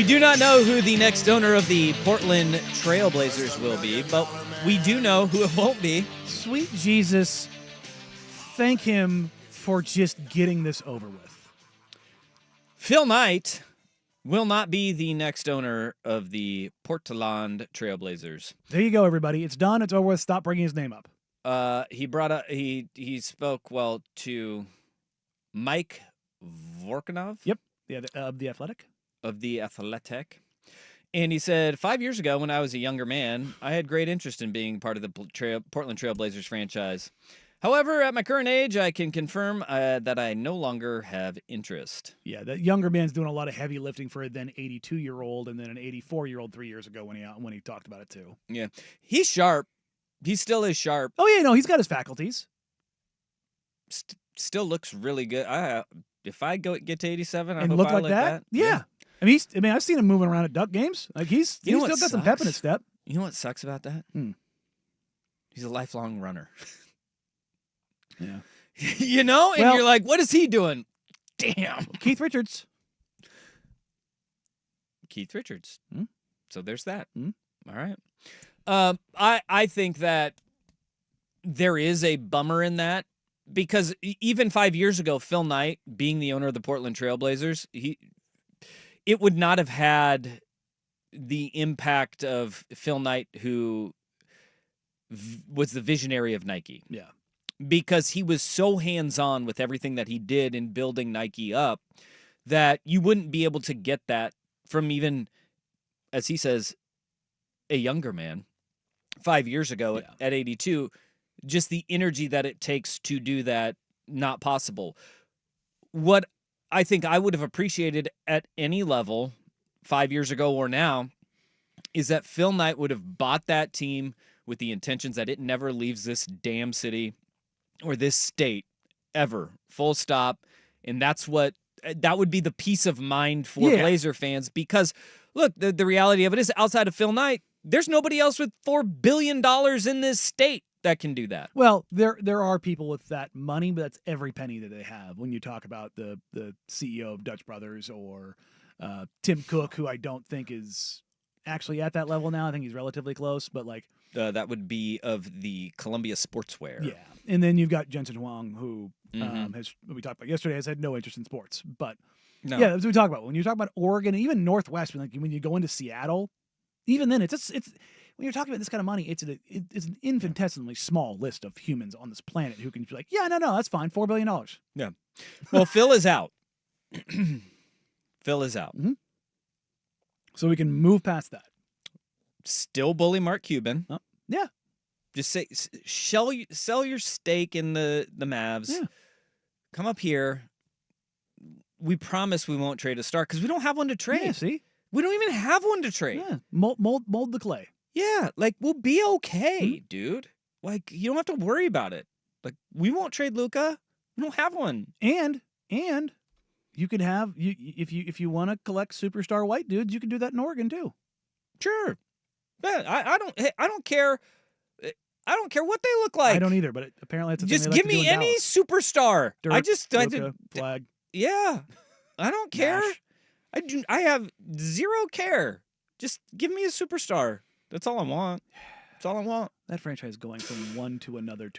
We do not know who the next owner of the Portland Trail Blazers will be, but we do know who it won't be. Sweet Jesus, thank him for just getting this over with. Phil Knight will not be the next owner of the Portland Trail Blazers. There you go, everybody. It's done. It's over with. Stop bringing his name up. He spoke to Mike Vorkunov. Yep. Yeah, The Athletic. Of The Athletic. And he said, 5 years ago, when I was a younger man, I had great interest in being part of the Portland Trail Blazers franchise. However, at my current age, I can confirm that I no longer have interest. Yeah, that younger man's doing a lot of heavy lifting for a then 82-year-old and then an 84-year-old 3 years ago when he talked about it too. Yeah, he's sharp. He still is sharp. Oh yeah, no, he's got his faculties. Still looks really good. If I get to 87, I and hope look I like look that. Yeah. I mean, I've seen him moving around at Duck games. Like he's still got some pep in his step. You know what sucks about that? He's a lifelong runner. Yeah. You know, and you're like, what is he doing? Damn. Keith Richards. So there's that. All right. I think that there is a bummer in that because even 5 years ago, Phil Knight being the owner of the Portland Trail Blazers, it would not have had the impact of Phil Knight, who was the visionary of Nike. Yeah. Because he was so hands-on with everything that he did in building Nike up that you wouldn't be able to get that from even, as he says, a younger man 5 years ago at 82. Just the energy that it takes to do that, not possible. What I think I would have appreciated at any level 5 years ago or now is that Phil Knight would have bought that team with the intentions that it never leaves this damn city or this state ever, full stop. And that would be the peace of mind for Blazer fans because, look, the reality of it is outside of Phil Knight, there's nobody else with $4 billion in this state that can do that. Well, there are people with that money, but that's every penny that they have. When you talk about the CEO of Dutch Brothers or Tim Cook, who I don't think is actually at that level now. I think he's relatively close, but like that would be of the Columbia Sportswear. Yeah, and then you've got Jensen Huang, who we talked about yesterday, has had no interest in sports. But yeah, that's what we talk about. When you talk about Oregon, and even Northwest, like when you go into Seattle, even then it's when you're talking about this kind of money, it's an infinitesimally small list of humans on this planet who can be like, yeah, no, that's fine, $4 billion. Yeah. Well, Phil is out. Phil is out. Mm-hmm. So we can move past that. Still bully Mark Cuban. Oh, yeah. Just say sell your stake in the Mavs. Yeah. Come up here. We promise we won't trade a star because we don't have one to trade. Yeah, see? We don't even have one to trade. Yeah. Mold the clay. Yeah, like we'll be okay, dude. Like you don't have to worry about it. Like we won't trade Luka. We don't have one. And you could have if you want to collect superstar white dudes, you can do that in Oregon too. Sure. Yeah, I don't care. I don't care what they look like. I don't either, but apparently it's just give me any superstar. Dirk, Luka, Flag. Yeah, I don't care. Nash. I have zero care. Just give me a superstar. That's all I want. That's all I want. That franchise going from one to another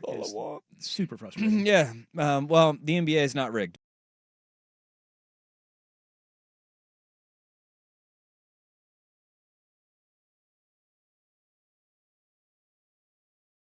all is I want. super frustrating. Yeah. Well, the NBA is not rigged.